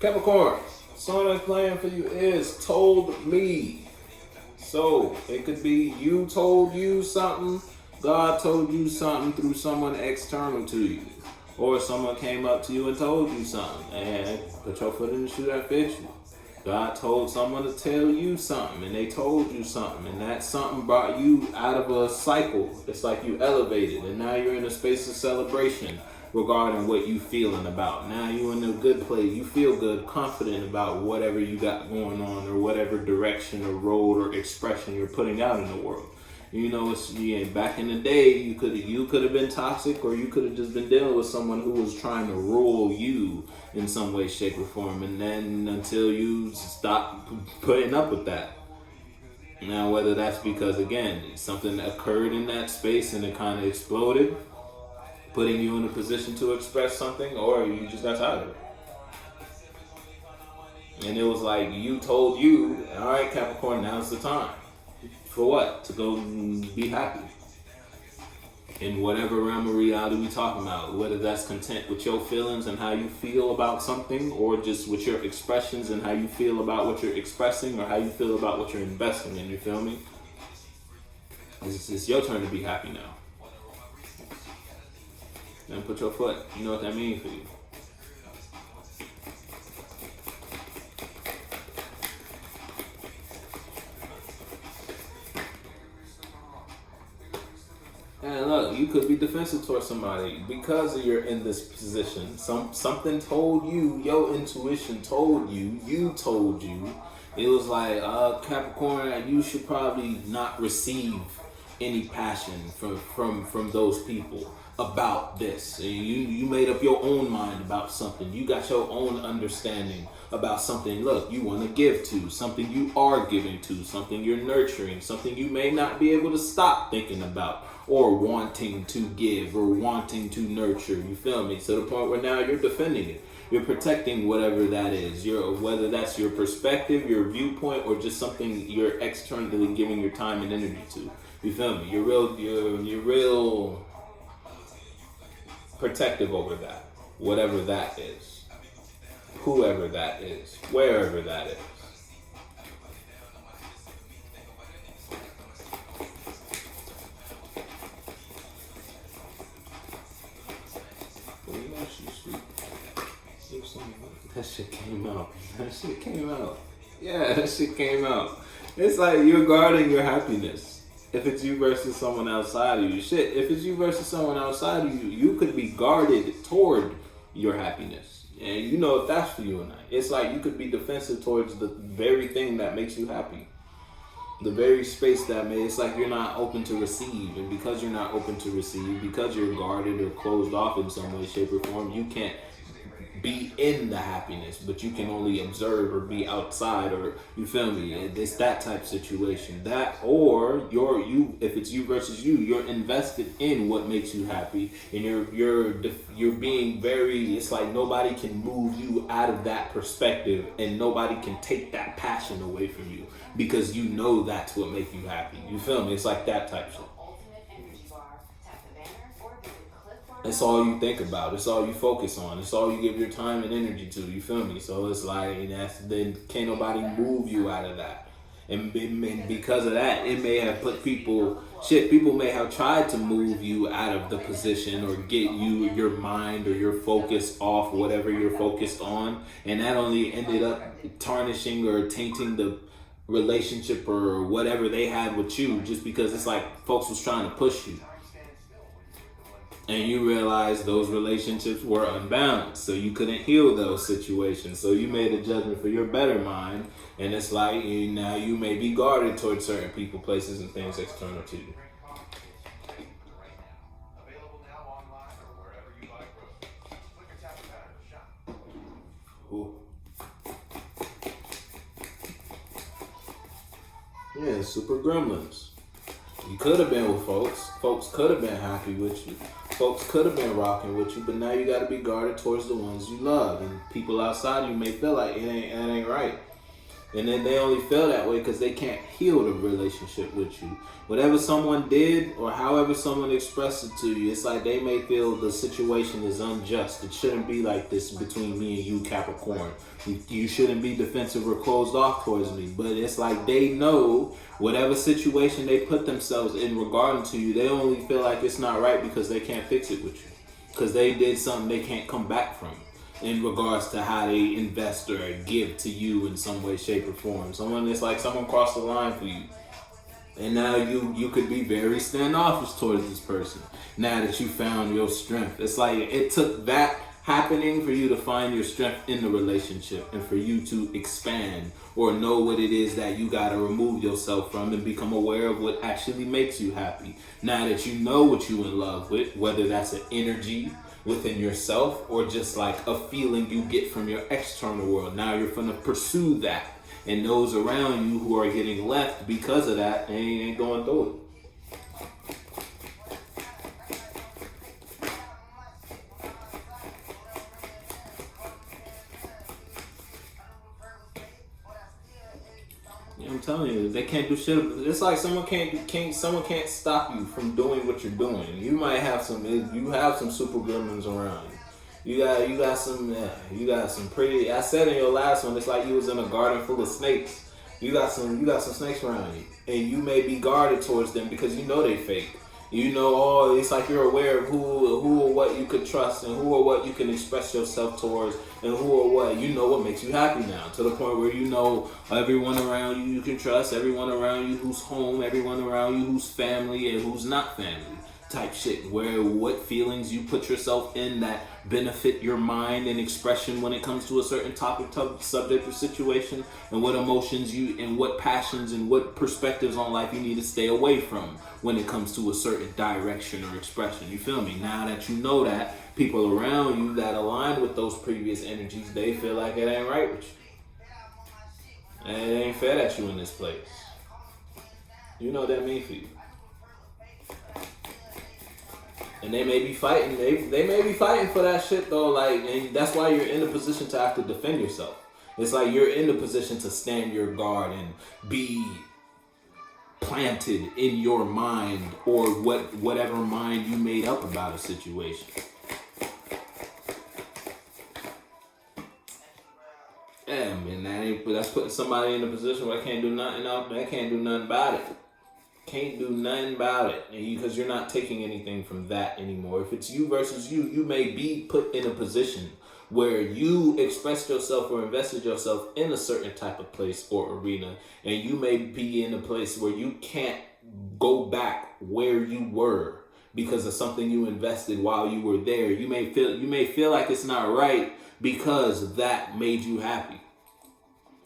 Capricorn, the song that's playing for you is Told Me. So, it could be you told you something, God told you something through someone external to you. Or someone came up to you and told you something and put your foot in the shoe that fits you. God told someone to tell you something and they told you something, and that something brought you out of a cycle. It's like you elevated and now you're in a space of celebration regarding what you feeling about. Now you're in a good place. You feel good, confident about whatever you got going on or whatever direction or road or expression you're putting out in the world. You know, back in the day, you could have been toxic, or you could have just been dealing with someone who was trying to rule you in some way, shape, or form, and then until you stop putting up with that. Now, whether that's because, again, something occurred in that space and it kind of exploded, putting you in a position to express something, or you just got tired of it. And it was like you told you, all right, Capricorn, now's the time. For what? To go be happy. In whatever realm of reality we talking about, whether that's content with your feelings and how you feel about something, or just with your expressions and how you feel about what you're expressing, or how you feel about what you're investing in, you feel me? It's your turn to be happy now. And put your foot, you know what that means for you. And look, you could be defensive towards somebody because you're in this position. Something told you, your intuition told you, It was like, Capricorn, you should probably not receive any passion from those people about this. You made up your own mind about something. You got your own understanding about something. Look, you want to give to, something you are giving to, something you're nurturing, something you may not be able to stop thinking about, or wanting to give, or wanting to nurture. You feel me? To the point where now you're defending it. You're protecting whatever that is. Whether that's your perspective, your viewpoint, or just something you're externally giving your time and energy to. You feel me? You're real protective over that. Whatever that is. Whoever that is. Wherever that is. That shit came out. Yeah, that shit came out. It's like you're guarding your happiness. If it's you versus someone outside of you. Shit, if it's you versus someone outside of you, you could be guarded toward your happiness. And you know if that's for you or not. It's like you could be defensive towards the very thing that makes you happy. The very space it's like you're not open to receive. And because you're not open to receive, because you're guarded or closed off in some way, shape, or form, you can't be in the happiness, but you can only observe or be outside, or you feel me? It's that type of situation. That, or if it's you versus you, you're invested in what makes you happy, and you're being very. It's like nobody can move you out of that perspective, and nobody can take that passion away from you because you know that's what makes you happy. You feel me? It's like that type of shit. It's all you think about. It's all you focus on. It's all you give your time and energy to. You feel me? So it's like then can't nobody move you out of that. And because of that, it may have put people may have tried to move you out of the position or get your mind or your focus off whatever you're focused on. And that only ended up tarnishing or tainting the relationship or whatever they had with you, just because it's like folks was trying to push you. And you realize those relationships were unbalanced, so you couldn't heal those situations. So you made a judgment for your better mind, and it's like now you may be guarded towards certain people, places, and things external to you. Ooh. Yeah, super gremlins. You could have been with folks. Folks could have been happy with you. Folks could have been rocking with you, but now you got to be guarded towards the ones you love. And people outside you may feel like it ain't right. And then they only feel that way because they can't heal the relationship with you. Whatever someone did or however someone expressed it to you, it's like they may feel the situation is unjust. It shouldn't be like this between me and you, Capricorn. You shouldn't be defensive or closed off towards me. But it's like they know whatever situation they put themselves in regarding to you, they only feel like it's not right because they can't fix it with you. Because they did something they can't come back from in regards to how they invest or give to you in some way, shape, or form. It's like someone crossed the line for you. And now you could be very standoffish towards this person. Now that you found your strength. It's like it took that happening for you to find your strength in the relationship and for you to expand or know what it is that you got to remove yourself from and become aware of what actually makes you happy. Now that you know what you in love with, whether that's an energy within yourself or just like a feeling you get from your external world. Now you're going to pursue that. And those around you who are getting left because of that, they ain't going through it. I'm telling you, they can't do shit. It's like someone can't stop you from doing what you're doing. You might have some super gremlins around you. You got some pretty. I said in your last one, it's like you was in a garden full of snakes. You got some snakes around you, and you may be guarded towards them because you know they fake. You know, it's like you're aware of who or what you could trust and who or what you can express yourself towards and who or what, you know what makes you happy now. To the point where you know everyone around you can trust, everyone around you who's home, everyone around you who's family and who's not family type shit. Where what feelings you put yourself in that benefit your mind and expression when it comes to a certain topic, subject, or situation, and what emotions you and what passions and what perspectives on life you need to stay away from when it comes to a certain direction or expression. You feel me? Now that you know that, people around you that align with those previous energies, they feel like it ain't right with you. And it ain't fair that you in this place. You know what that means for you. And they may be fighting. They may be fighting for that shit though. Like, and that's why you're in a position to have to defend yourself. It's like you're in the position to stand your guard and be planted in your mind or whatever mind you made up about a situation. Yeah, man, that's putting somebody in a position where they can't do nothing else. They can't do nothing about it. Can't do nothing about it, because you're not taking anything from that anymore. If it's you versus you, you may be put in a position where you expressed yourself or invested yourself in a certain type of place or arena, and you may be in a place where you can't go back where you were because of something you invested while you were there. You may feel like it's not right because that made you happy.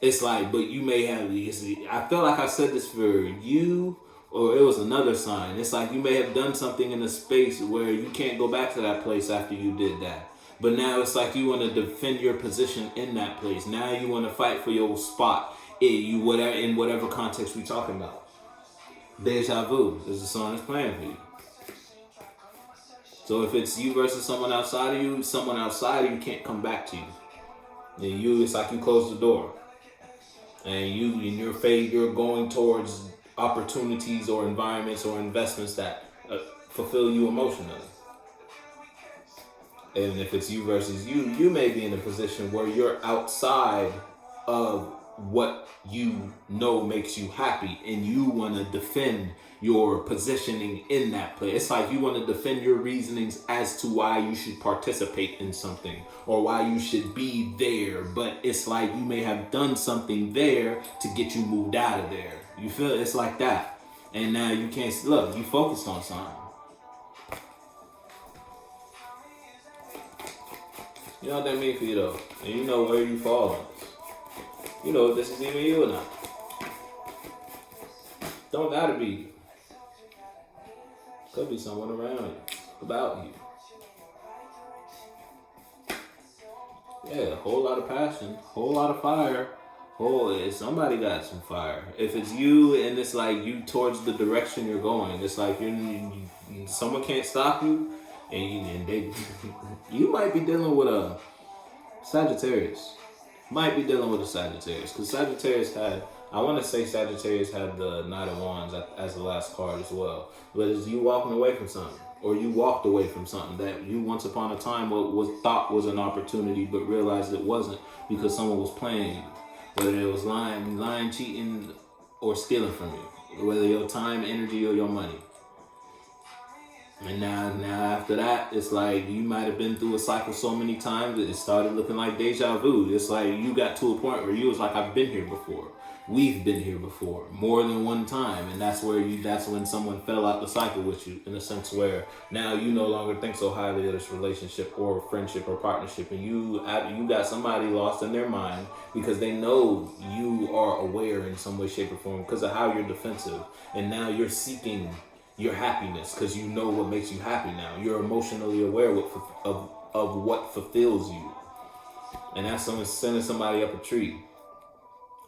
It's like, but you may have, I feel like I said this for you, or it was another sign. It's like you may have done something in a space where you can't go back to that place after you did that. But now it's like you want to defend your position in that place. Now you want to fight for your spot in whatever context we're talking about. Deja vu is the song that's playing for you. So if it's you versus someone outside of you can't come back to you. And it's like you close the door. And in your fate, you're going towards opportunities or environments or investments that fulfill you emotionally. And if it's you versus you may be in a position where you're outside of what you know makes you happy, and you want to defend your positioning in that place. It's like you want to defend your reasonings as to why you should participate in something or why you should be there, but it's like you may have done something there to get you moved out of there. You feel it's like that, and now you can't look. You focused on something. You know what that means for you though, and you know where you fall on this. You know if this is even you or not. Don't gotta be you. Could be someone around you, about you. Yeah, a whole lot of passion, whole lot of fire. Oh, somebody got some fire. If it's you and it's like you towards the direction you're going, it's like someone can't stop you, and they you might be dealing with a Sagittarius. Might be dealing with a Sagittarius, because Sagittarius had, I want to say Sagittarius had the Knight of Wands as the last card as well. But it's you walking away from something, or you walked away from something that you once upon a time was thought was an opportunity, but realized it wasn't because someone was playing you. Whether it was lying, cheating, or stealing from you. Whether your time, energy, or your money. And now after that, it's like you might have been through a cycle so many times that it started looking like deja vu. It's like you got to a point where you was like, I've been here before. We've been here before, more than one time. And that's when someone fell out the cycle with you, in a sense where now you no longer think so highly of this relationship or friendship or partnership. And you got somebody lost in their mind because they know you are aware in some way, shape, or form because of how you're defensive. And now you're seeking your happiness because you know what makes you happy now. You're emotionally aware of what fulfills you. And that's someone sending somebody up a tree.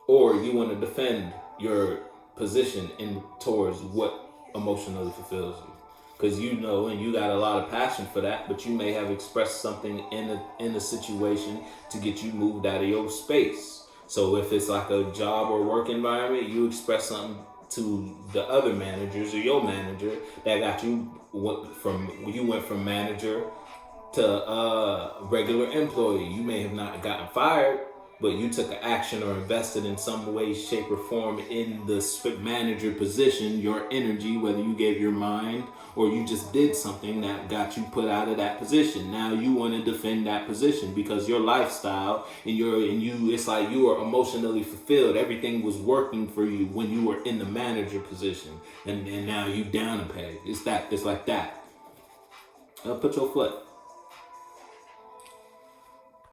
Or you want to defend your position towards what emotionally fulfills you. Because you know, and you got a lot of passion for that, but you may have expressed something in a situation to get you moved out of your space. So if it's like a job or work environment, you express something to the other managers or your manager that got you went from manager to regular employee. You may have not gotten fired, but you took an action or invested in some way, shape, or form in the manager position, your energy, whether you gave your mind or you just did something that got you put out of that position. Now you want to defend that position because your lifestyle and it's like you are emotionally fulfilled. Everything was working for you when you were in the manager position, and now you down a peg. It's like that. Put your foot.